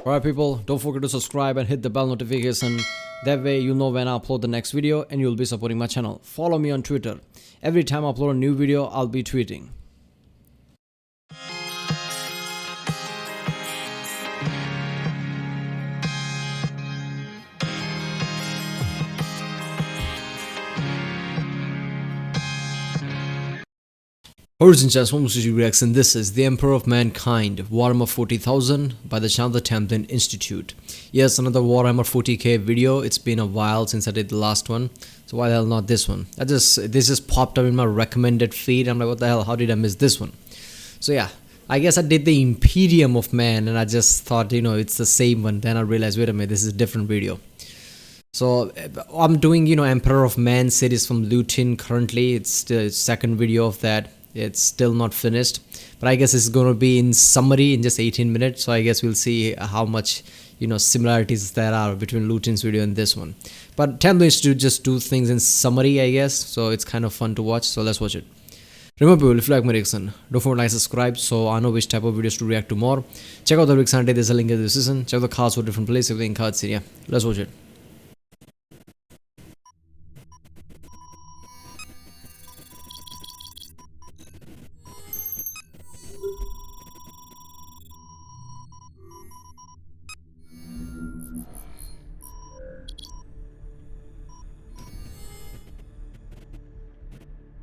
Alright people, don't forget to subscribe and hit the bell notification. That way you'll know when I upload the next video and you'll be supporting my channel. Follow me on Twitter. Every time I upload a new video, I'll be tweeting. Origin Chess Home Reaction. This is The Emperor of Mankind, Warhammer 40,000 by the channel The Templin Institute. Yes, another Warhammer 40k video. It's been a while since I did the last one, so why the hell not this one? This just popped up in my recommended feed. I'm like, what the hell, how did I miss this one? So yeah, I guess I did the Imperium of Man and I just thought, it's the same one. Then I realized, wait a minute, this is a different video. So I'm doing, Emperor of Man series from Lutin currently. It's the second video of that. It's still not finished, but I guess it's going to be in summary in just 18 minutes. So I guess we'll see how much, similarities there are between Lutin's video and this one. But Templin Institute just do things in summary, I guess. So it's kind of fun to watch. So let's watch it. Remember people, if you like my reaction, don't forget to like, subscribe so I know which type of videos to react to more. Check out the reaction today. There's a link in the description. Check out the cards for different places. Everything cards here. Yeah, let's watch it.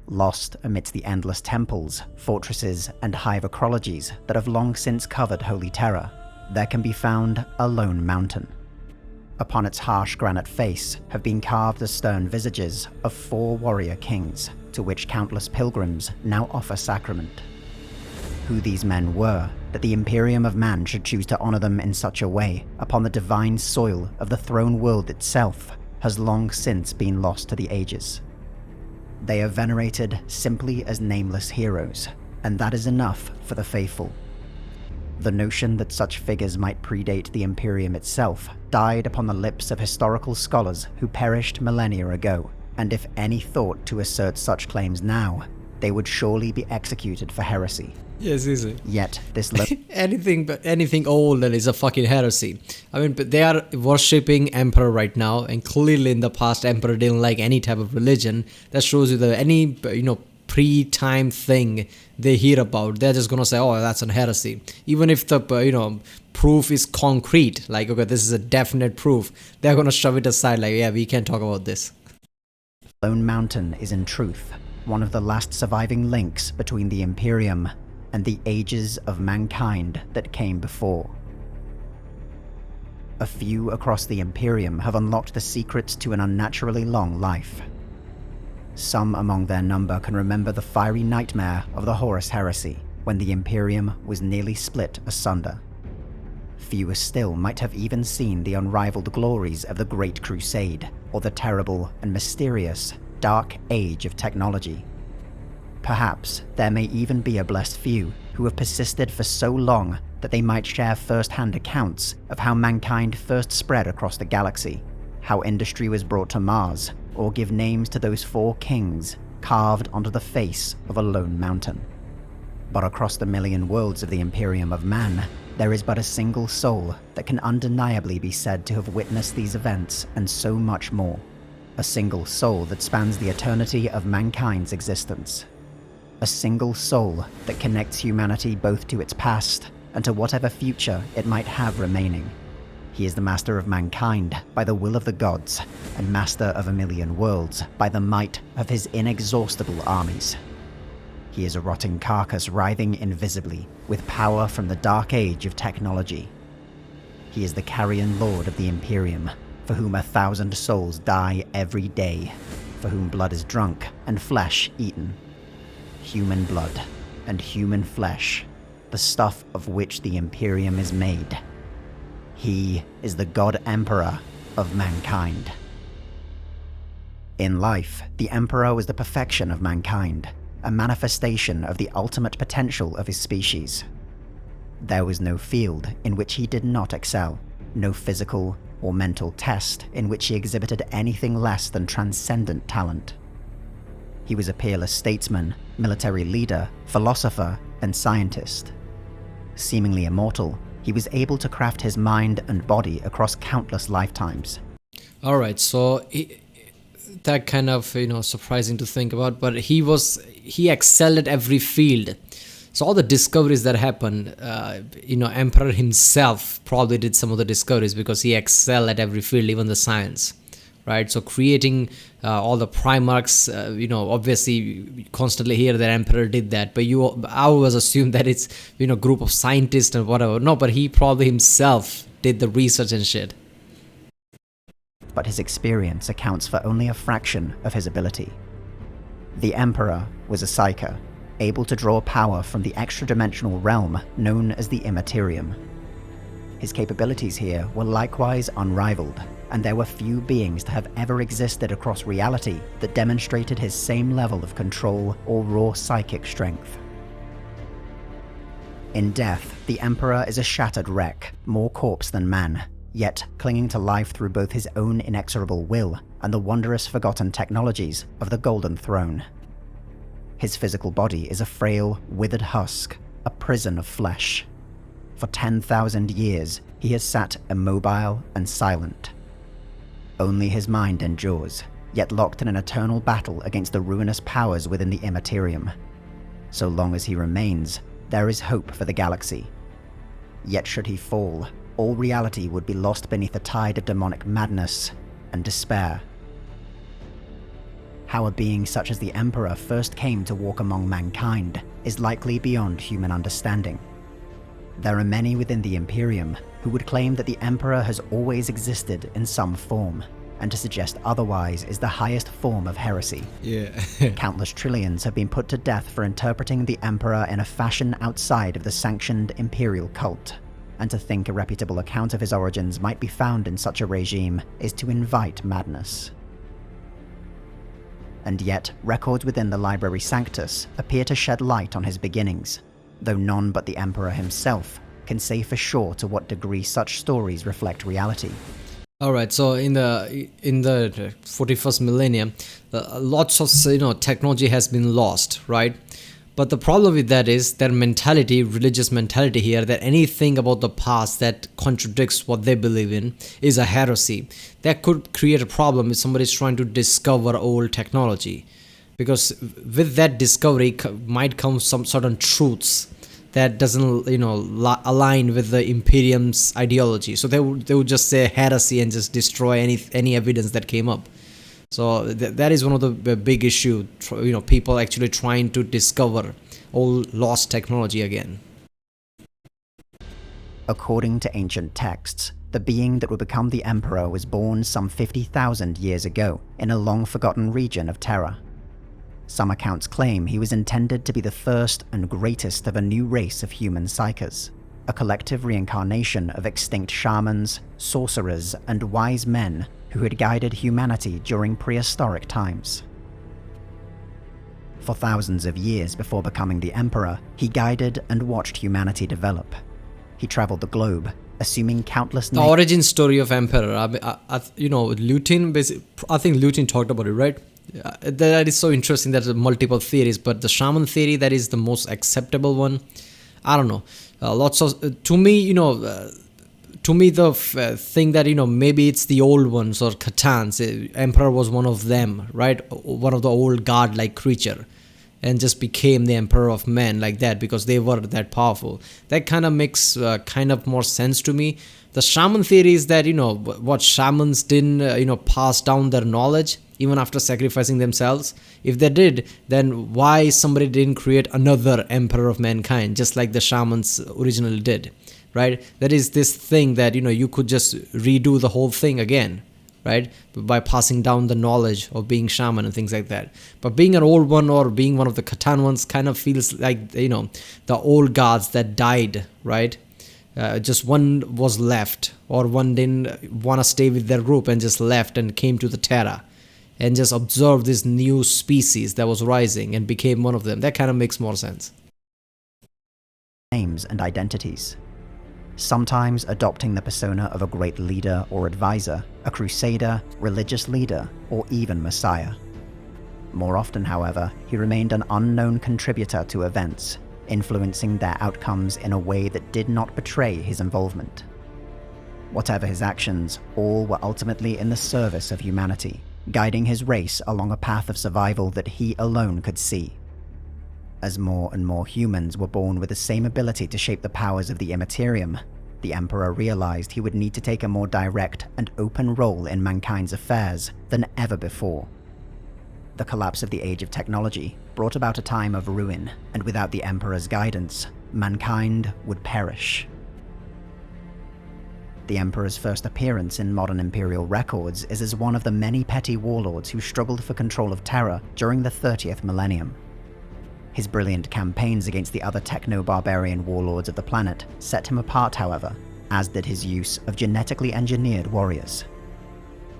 Lost amidst the endless temples, fortresses, and hive ecologies that have long since covered Holy Terra, there can be found a lone mountain. Upon its harsh granite face have been carved the stern visages of 4 warrior kings, to which countless pilgrims now offer sacrament. Who these men were, that the Imperium of Man should choose to honor them in such a way upon the divine soil of the throne world itself, has long since been lost to the ages. They are venerated simply as nameless heroes, and that is enough for the faithful. The notion that such figures might predate the Imperium itself died upon the lips of historical scholars who perished millennia ago, and if any thought to assert such claims now, they would surely be executed for heresy. Yes, easy. Yet this anything old and is a fucking heresy. I mean, but they are worshipping Emperor right now, and clearly in the past Emperor didn't like any type of religion. That shows you that any pre-time thing they hear about, they're just gonna say, oh, that's a heresy. Even if the proof is concrete, like, okay, this is a definite proof, they're gonna shove it aside like, yeah, we can't talk about this. Lone Mountain is in truth one of the last surviving links between the Imperium and the ages of mankind that came before. A few across the Imperium have unlocked the secrets to an unnaturally long life. Some among their number can remember the fiery nightmare of the Horus Heresy, when the Imperium was nearly split asunder. Fewer still might have even seen the unrivaled glories of the Great Crusade, or the terrible and mysterious Dark Age of technology. Perhaps there may even be a blessed few who have persisted for so long that they might share first-hand accounts of how mankind first spread across the galaxy, how industry was brought to Mars, or give names to those 4 kings carved onto the face of a lone mountain. But across the million worlds of the Imperium of Man, there is but a single soul that can undeniably be said to have witnessed these events and so much more. A single soul that spans the eternity of mankind's existence. A single soul that connects humanity both to its past and to whatever future it might have remaining. He is the master of mankind by the will of the gods, and master of a million worlds by the might of his inexhaustible armies. He is a rotting carcass writhing invisibly with power from the dark age of technology. He is the carrion lord of the Imperium, for whom 1,000 souls die every day, for whom blood is drunk and flesh eaten. Human blood and human flesh, the stuff of which the Imperium is made. He is the God Emperor of mankind. In life, the Emperor was the perfection of mankind, a manifestation of the ultimate potential of his species. There was no field in which he did not excel, no physical or mental test in which he exhibited anything less than transcendent talent. He was a peerless statesman, military leader, philosopher, and scientist. Seemingly immortal, he was able to craft his mind and body across countless lifetimes. All right, so that kind of surprising to think about, but he excelled at every field. So all the discoveries that happened, Emperor himself probably did some of the discoveries because he excelled at every field, even the science, right? So creating all the Primarchs, obviously you constantly hear that Emperor did that, but I always assume that it's group of scientists and whatever. No, but he probably himself did the research and shit. But his experience accounts for only a fraction of his ability. The Emperor was a psyker, able to draw power from the extra-dimensional realm known as the Immaterium. His capabilities here were likewise unrivaled, and there were few beings to have ever existed across reality that demonstrated his same level of control or raw psychic strength. In death, the Emperor is a shattered wreck, more corpse than man, yet clinging to life through both his own inexorable will and the wondrous forgotten technologies of the Golden Throne. His physical body is a frail, withered husk, a prison of flesh. For 10,000 years, he has sat immobile and silent. Only his mind endures, yet locked in an eternal battle against the ruinous powers within the Immaterium. So long as he remains, there is hope for the galaxy. Yet should he fall, all reality would be lost beneath a tide of demonic madness and despair. How a being such as the Emperor first came to walk among mankind is likely beyond human understanding. There are many within the Imperium who would claim that the Emperor has always existed in some form, and to suggest otherwise is the highest form of heresy. Yeah. Countless trillions have been put to death for interpreting the Emperor in a fashion outside of the sanctioned Imperial cult, and to think a reputable account of his origins might be found in such a regime is to invite madness. And yet, records within the Library Sanctus appear to shed light on his beginnings, though none but the Emperor himself can say for sure to what degree such stories reflect reality. Alright, so in the 41st millennium, lots of technology has been lost, right? But the problem with that is their mentality, religious mentality here, that anything about the past that contradicts what they believe in is a heresy. That could create a problem if somebody is trying to discover old technology. Because with that discovery might come some certain truths that doesn't align with the Imperium's ideology. So they would just say heresy and just destroy any evidence that came up. So that is one of the big issue, people actually trying to discover old lost technology again. According to ancient texts, the being that would become the Emperor was born some 50,000 years ago in a long-forgotten region of Terra. Some accounts claim he was intended to be the first and greatest of a new race of human psykers, a collective reincarnation of extinct shamans, sorcerers, and wise men who had guided humanity during prehistoric times. For thousands of years before becoming the Emperor, he guided and watched humanity develop. He traveled the globe, assuming countless... The origin story of Emperor, Lutin, I think Lutin talked about it, right? That is so interesting. There's multiple theories, but the shaman theory, that is the most acceptable one. I don't know. To me, the thing that, maybe it's the old ones or Catans. Emperor was one of them, right? One of the old god-like creature, and just became the Emperor of men like that because they were that powerful. That kind of makes kind of more sense to me. The shaman theory is that, what shamans didn't, pass down their knowledge even after sacrificing themselves. If they did, then why somebody didn't create another Emperor of mankind, just like the shamans originally did, right? That is this thing that, you could just redo the whole thing again, right? By passing down the knowledge of being shaman and things like that. But being an old one or being one of the Catan ones kind of feels like, the old gods that died, right? Just one was left, or one didn't want to stay with their group and just left and came to the Terra and just observed this new species that was rising and became one of them. That kind of makes more sense. Names and identities. Sometimes adopting the persona of a great leader or advisor, a crusader, religious leader, or even messiah. More often, however, he remained an unknown contributor to events, influencing their outcomes in a way that did not betray his involvement. Whatever his actions, all were ultimately in the service of humanity, guiding his race along a path of survival that he alone could see. As more and more humans were born with the same ability to shape the powers of the Immaterium, the Emperor realized he would need to take a more direct and open role in mankind's affairs than ever before. The collapse of the Age of Technology brought about a time of ruin, and without the Emperor's guidance, mankind would perish. The Emperor's first appearance in modern Imperial records is as one of the many petty warlords who struggled for control of Terra during the 30th millennium. His brilliant campaigns against the other techno-barbarian warlords of the planet set him apart, however, as did his use of genetically engineered warriors.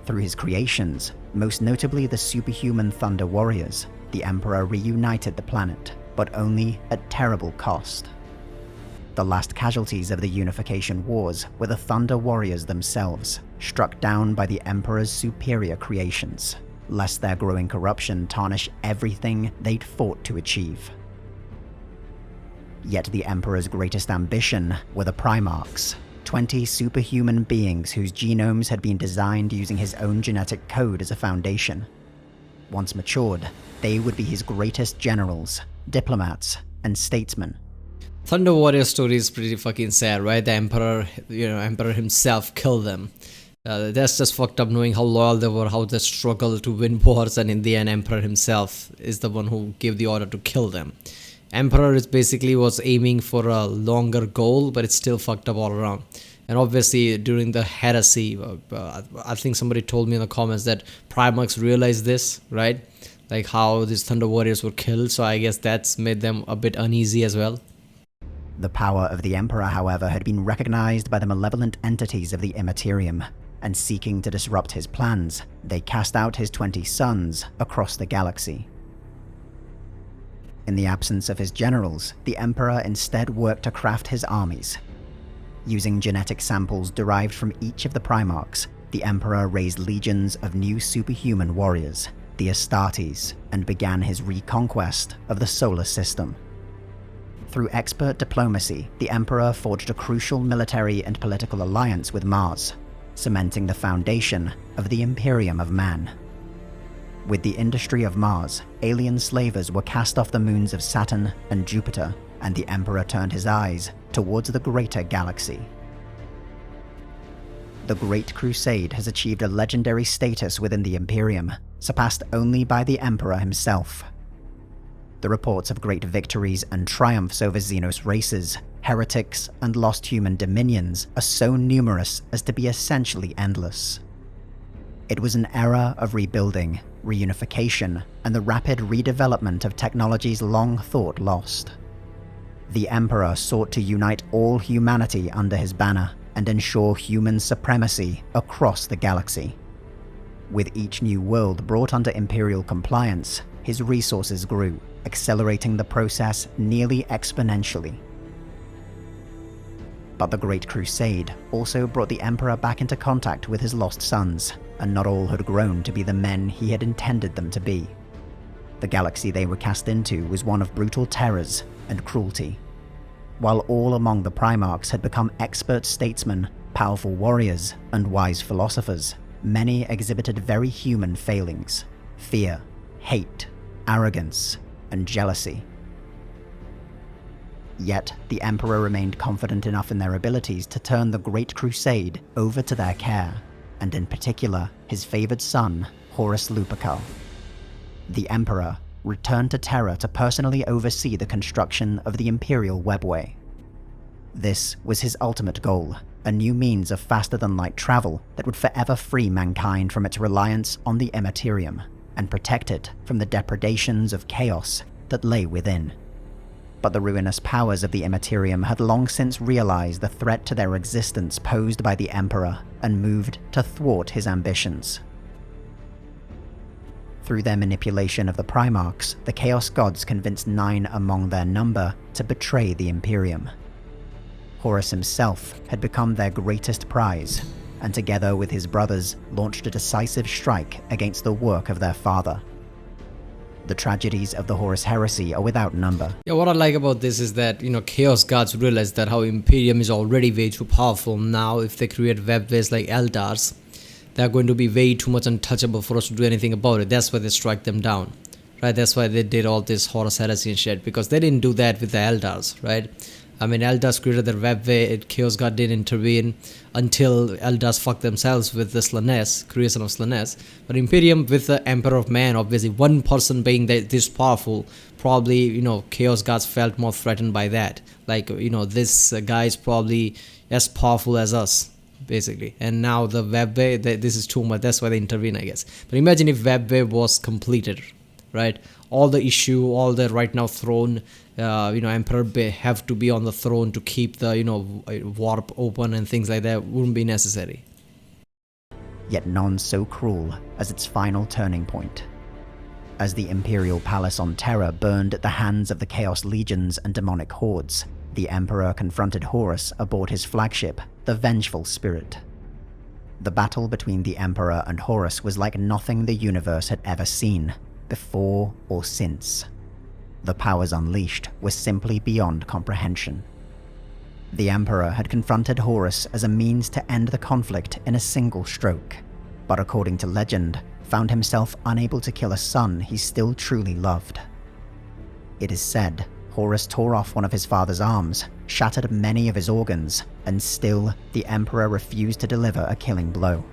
Through his creations, most notably the superhuman Thunder Warriors, the Emperor reunited the planet, but only at terrible cost. The last casualties of the Unification Wars were the Thunder Warriors themselves, struck down by the Emperor's superior creations, lest their growing corruption tarnish everything they'd fought to achieve. Yet the Emperor's greatest ambition were the Primarchs, 20 superhuman beings whose genomes had been designed using his own genetic code as a foundation. Once matured, they would be his greatest generals, diplomats, and statesmen. Thunder Warrior story is pretty fucking sad, right? The Emperor himself killed them. That's just fucked up, knowing how loyal they were, how they struggled to win wars, and in the end, Emperor himself is the one who gave the order to kill them. Emperor is basically was aiming for a longer goal, but it's still fucked up all around. And obviously, during the heresy, I think somebody told me in the comments that Primarchs realized this, right? Like how these Thunder Warriors were killed, so I guess that's made them a bit uneasy as well. The power of the Emperor, however, had been recognized by the malevolent entities of the Immaterium, and seeking to disrupt his plans, they cast out his 20 sons across the galaxy. In the absence of his generals, the Emperor instead worked to craft his armies. Using genetic samples derived from each of the Primarchs, the Emperor raised legions of new superhuman warriors, the Astartes, and began his reconquest of the solar system. Through expert diplomacy, the Emperor forged a crucial military and political alliance with Mars, cementing the foundation of the Imperium of Man. With the industry of Mars, alien slavers were cast off the moons of Saturn and Jupiter, and the Emperor turned his eyes towards the greater galaxy. The Great Crusade has achieved a legendary status within the Imperium, surpassed only by the Emperor himself. The reports of great victories and triumphs over Xenos races, heretics, and lost human dominions are so numerous as to be essentially endless. It was an era of rebuilding, reunification, and the rapid redevelopment of technologies long thought lost. The Emperor sought to unite all humanity under his banner and ensure human supremacy across the galaxy. With each new world brought under Imperial compliance, his resources grew, accelerating the process nearly exponentially. But the Great Crusade also brought the Emperor back into contact with his lost sons, and not all had grown to be the men he had intended them to be. The galaxy they were cast into was one of brutal terrors and cruelty. While all among the Primarchs had become expert statesmen, powerful warriors, and wise philosophers, many exhibited very human failings: fear, hate, arrogance, and jealousy. Yet, the Emperor remained confident enough in their abilities to turn the Great Crusade over to their care, and in particular, his favored son, Horus Lupercal. The Emperor returned to Terra to personally oversee the construction of the Imperial Webway. This was his ultimate goal, a new means of faster-than-light travel that would forever free mankind from its reliance on the Immaterium, and protect it from the depredations of chaos that lay within. But the ruinous powers of the Immaterium had long since realized the threat to their existence posed by the Emperor, and moved to thwart his ambitions. Through their manipulation of the Primarchs, the Chaos Gods convinced 9 among their number to betray the Imperium. Horus himself had become their greatest prize, and together with his brothers launched a decisive strike against the work of their father. The tragedies of the Horus heresy are without number. Yeah, what I like about this is that, Chaos Gods realize that how Imperium is already way too powerful. Now, if they create webways like Eldars, they're going to be way too much untouchable for us to do anything about it. That's why they strike them down, right? That's why they did all this Horus heresy and shit, because they didn't do that with the Eldars, right? I mean, Eldars created their webway, Chaos God didn't intervene until Eldars fucked themselves with the Slanesh, creation of Slanesh. But Imperium, with the Emperor of Man, obviously one person being this powerful, probably, Chaos Gods felt more threatened by that. Like, this guy is probably as powerful as us, basically. And now the webway, this is too much, that's why they intervene, I guess. But imagine if webway was completed, right? All the issue, all the right now throne, Emperor have to be on the throne to keep the, warp open and things like that wouldn't be necessary. Yet none so cruel as its final turning point. As the Imperial Palace on Terra burned at the hands of the Chaos Legions and demonic hordes, the Emperor confronted Horus aboard his flagship, the Vengeful Spirit. The battle between the Emperor and Horus was like nothing the universe had ever seen, before or since. The powers unleashed were simply beyond comprehension. The Emperor had confronted Horus as a means to end the conflict in a single stroke, but according to legend, found himself unable to kill a son he still truly loved. It is said Horus tore off one of his father's arms, shattered many of his organs, and still the Emperor refused to deliver a killing blow.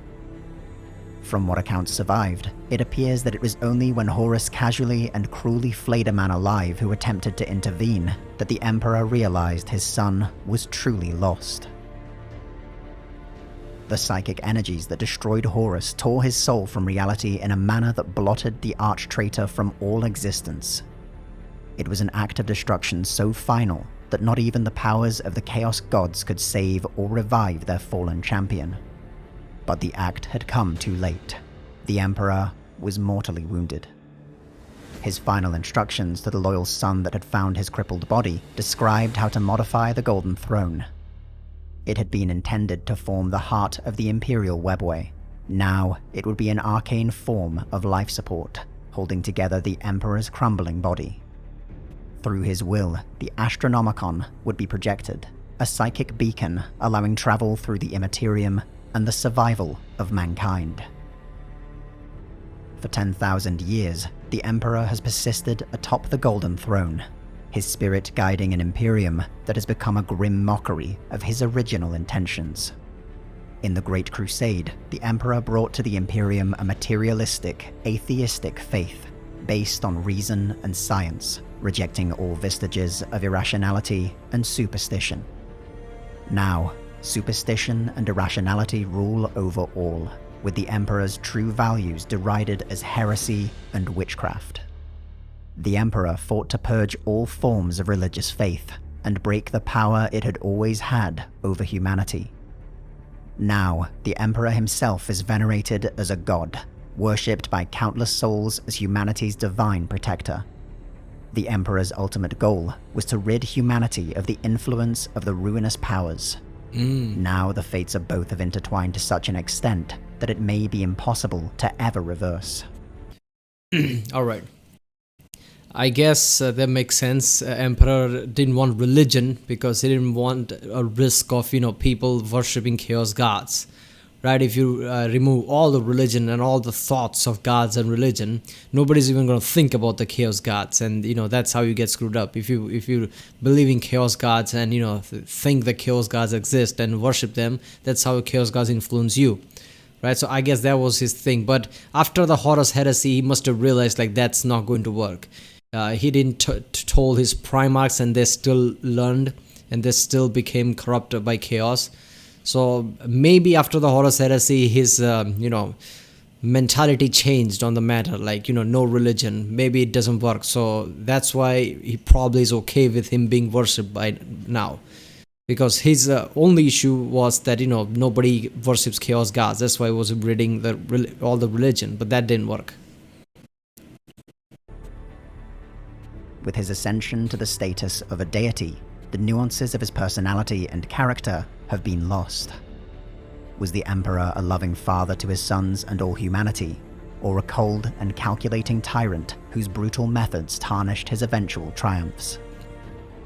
From what accounts survived, it appears that it was only when Horus casually and cruelly flayed a man alive who attempted to intervene that the Emperor realized his son was truly lost. The psychic energies that destroyed Horus tore his soul from reality in a manner that blotted the arch-traitor from all existence. It was an act of destruction so final that not even the powers of the Chaos Gods could save or revive their fallen champion. But the act had come too late. The Emperor was mortally wounded. His final instructions to the loyal son that had found his crippled body described how to modify the Golden Throne. It had been intended to form the heart of the Imperial webway. Now it would be an arcane form of life support, holding together the Emperor's crumbling body. Through his will, the Astronomicon would be projected, a psychic beacon allowing travel through the Immaterium and the survival of mankind. For 10,000 years, the Emperor has persisted atop the Golden Throne, his spirit guiding an Imperium that has become a grim mockery of his original intentions. In the Great Crusade, the Emperor brought to the Imperium a materialistic, atheistic faith based on reason and science, rejecting all vestiges of irrationality and superstition. Now, superstition and irrationality rule over all, with the Emperor's true values derided as heresy and witchcraft. The Emperor fought to purge all forms of religious faith and break the power it had always had over humanity. Now, the Emperor himself is venerated as a god, worshipped by countless souls as humanity's divine protector. The Emperor's ultimate goal was to rid humanity of the influence of the ruinous powers. Now the fates of both have intertwined to such an extent that it may be impossible to ever reverse. Alright. I guess that makes sense. Emperor didn't want religion because he didn't want a risk of, people worshipping chaos gods. Right? If you remove all the religion and all the thoughts of gods and religion, nobody's even going to think about the chaos gods, and that's how you get screwed up. If you believe in chaos gods and think the chaos gods exist and worship them, that's how chaos gods influence you. Right? So I guess that was his thing. But after the Horus heresy, he must have realized that's not going to work. He didn't told his primarchs, and they still learned, and they still became corrupted by chaos. So maybe after the Horus heresy, his mentality changed on the matter, no religion, maybe it doesn't work. So that's why he probably is okay with him being worshipped by now, because his only issue was that nobody worships chaos gods. That's why he was reading all the religion, but that didn't work. With his ascension to the status of a deity, the nuances of his personality and character have been lost. Was the Emperor a loving father to his sons and all humanity? or a cold and calculating tyrant whose brutal methods tarnished his eventual triumphs.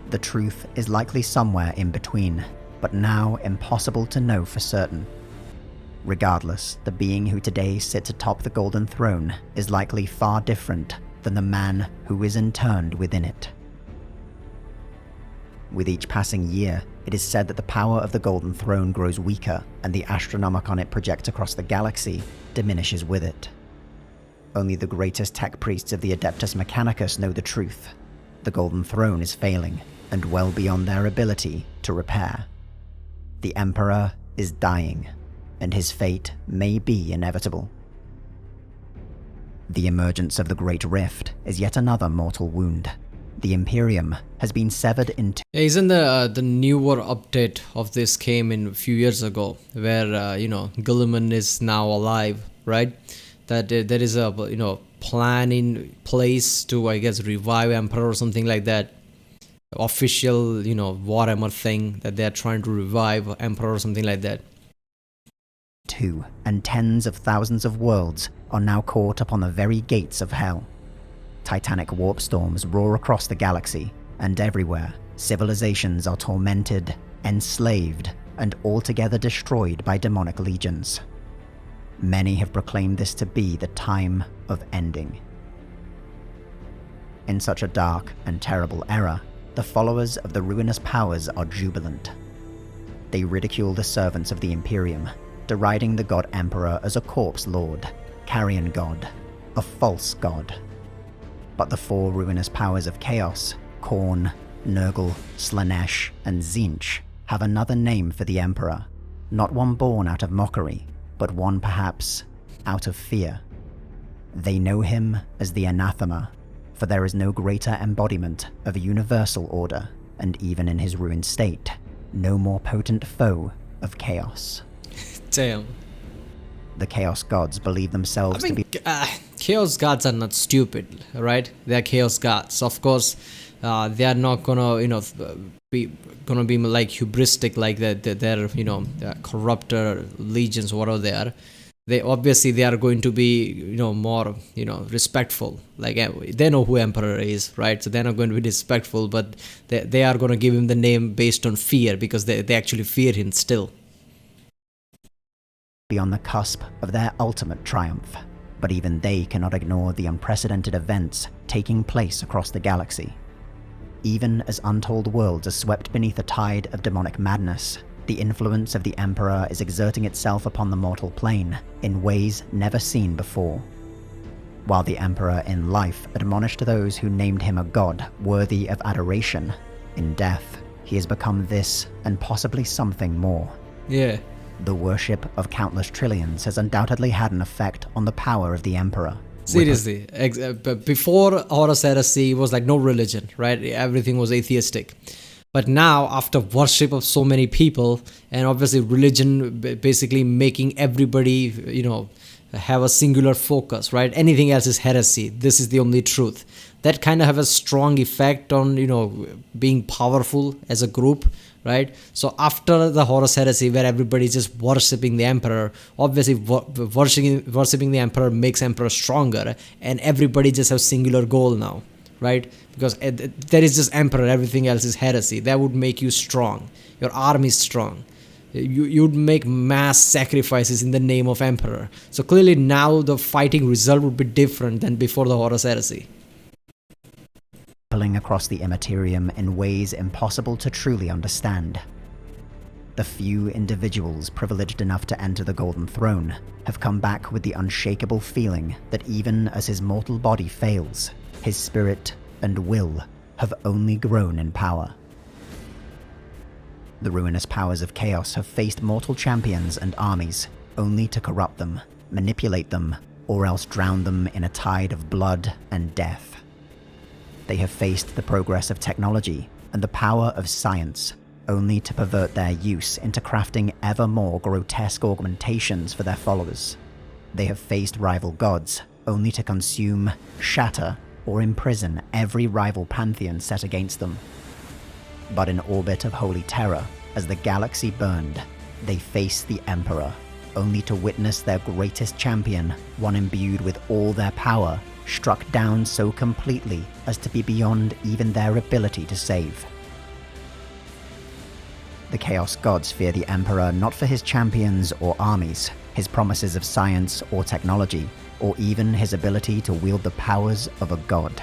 The truth is likely somewhere in between, but now impossible to know for certain. Regardless, the being who today sits atop the Golden Throne is likely far different than the man who is interned within it. With each passing year, it is said that the power of the Golden Throne grows weaker and the astronomicon it projects across the galaxy diminishes with it. Only the greatest tech priests of the Adeptus Mechanicus know the truth. The Golden Throne is failing, and well beyond their ability to repair. The Emperor is dying, and his fate may be inevitable. The emergence of the Great Rift is yet another mortal wound. The Imperium has been severed in two. Yeah, isn't the newer update of this came in a few years ago, where Gilliman is now alive, right? That there is a plan in place to, I guess, revive Emperor or something like that. Official Warhammer thing that they are trying to revive Emperor or something like that. And tens of thousands of worlds are now caught upon the very gates of hell. Titanic warp storms roar across the galaxy, and everywhere, civilizations are tormented, enslaved, and altogether destroyed by demonic legions. Many have proclaimed this to be the time of ending. In such a dark and terrible era, the followers of the ruinous powers are jubilant. They ridicule the servants of the Imperium, deriding the god Emperor as a corpse lord, carrion god, a false god. But the four ruinous powers of chaos, Khorne, Nurgle, Slaanesh, and Tzeentch, have another name for the Emperor, not one born out of mockery, but one perhaps out of fear. They know him as the Anathema, for there is no greater embodiment of a universal order, and even in his ruined state, no more potent foe of chaos. Damn. The Chaos Gods believe themselves to be... Chaos Gods are not stupid, right? They are Chaos Gods. Of course, they are not gonna, be like hubristic like that. They're corrupter legions, whatever they are. They are going to be, more, respectful. Like, they know who Emperor is, right? So they're not going to be respectful, but they are going to give him the name based on fear, because they actually fear him still. Be on the cusp of their ultimate triumph, but even they cannot ignore the unprecedented events taking place across the galaxy. Even as untold worlds are swept beneath a tide of demonic madness, the influence of the Emperor is exerting itself upon the mortal plane in ways never seen before. While the Emperor in life admonished those who named him a god worthy of adoration, in death he has become this and possibly something more. Yeah. The worship of countless trillions has undoubtedly had an effect on the power of the Emperor. Seriously, before Horus Heresy, it was like no religion, right? Everything was atheistic. But now, after worship of so many people, and obviously religion basically making everybody, have a singular focus, right? Anything else is heresy. This is the only truth. That kind of have a strong effect on, being powerful as a group, right? So after the Horus Heresy, where everybody's just worshipping the Emperor, obviously worshipping the Emperor makes Emperor stronger, and everybody just has singular goal now, right? Because there is just Emperor, everything else is heresy. That would make you strong. Your army is strong. You'd make mass sacrifices in the name of Emperor. So clearly now the fighting result would be different than before the Horus Heresy. Pulling across the immaterium in ways impossible to truly understand. The few individuals privileged enough to enter the Golden Throne have come back with the unshakable feeling that even as his mortal body fails, his spirit and will have only grown in power. The ruinous powers of chaos have faced mortal champions and armies, only to corrupt them, manipulate them, or else drown them in a tide of blood and death. They have faced the progress of technology and the power of science, only to pervert their use into crafting ever more grotesque augmentations for their followers. They have faced rival gods, only to consume, shatter, or imprison every rival pantheon set against them. But in orbit of holy terror, as the galaxy burned, they face the Emperor, only to witness their greatest champion, one imbued with all their power, struck down so completely as to be beyond even their ability to save. The Chaos Gods fear the Emperor not for his champions or armies, his promises of science or technology, or even his ability to wield the powers of a god.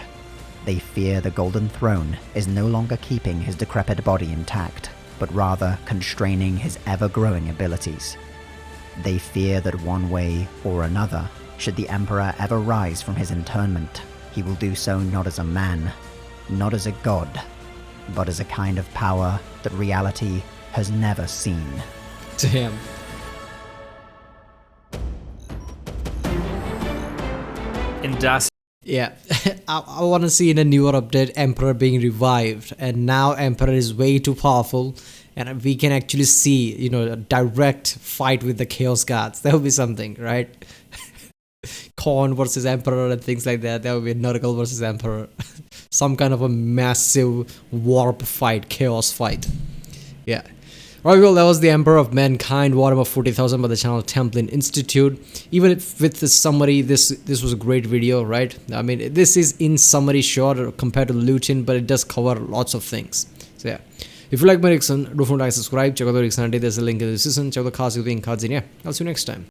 They fear the Golden Throne is no longer keeping his decrepit body intact, but rather constraining his ever-growing abilities. They fear that one way or another, should the Emperor ever rise from his internment, he will do so not as a man, not as a god, but as a kind of power that reality has never seen. Damn. Yeah, I want to see in a newer update Emperor being revived, and now Emperor is way too powerful, and we can actually see, you know, a direct fight with the Chaos Gods. That would be something, right? Khorne versus Emperor and things like that. That would be Nurgle versus Emperor. Some kind of a massive warp fight, chaos fight. Yeah. Alright, well, that was the Emperor of Mankind, Warhammer 40,000 by the channel Templin Institute. Even if with the summary, this was a great video, right? I mean, this is in summary short compared to Lutin, but it does cover lots of things. So yeah, if you like my reaction, don't forget to subscribe, check out the reaction, there's a link in the description, check out the cards, you think cards in, yeah. I'll see you next time.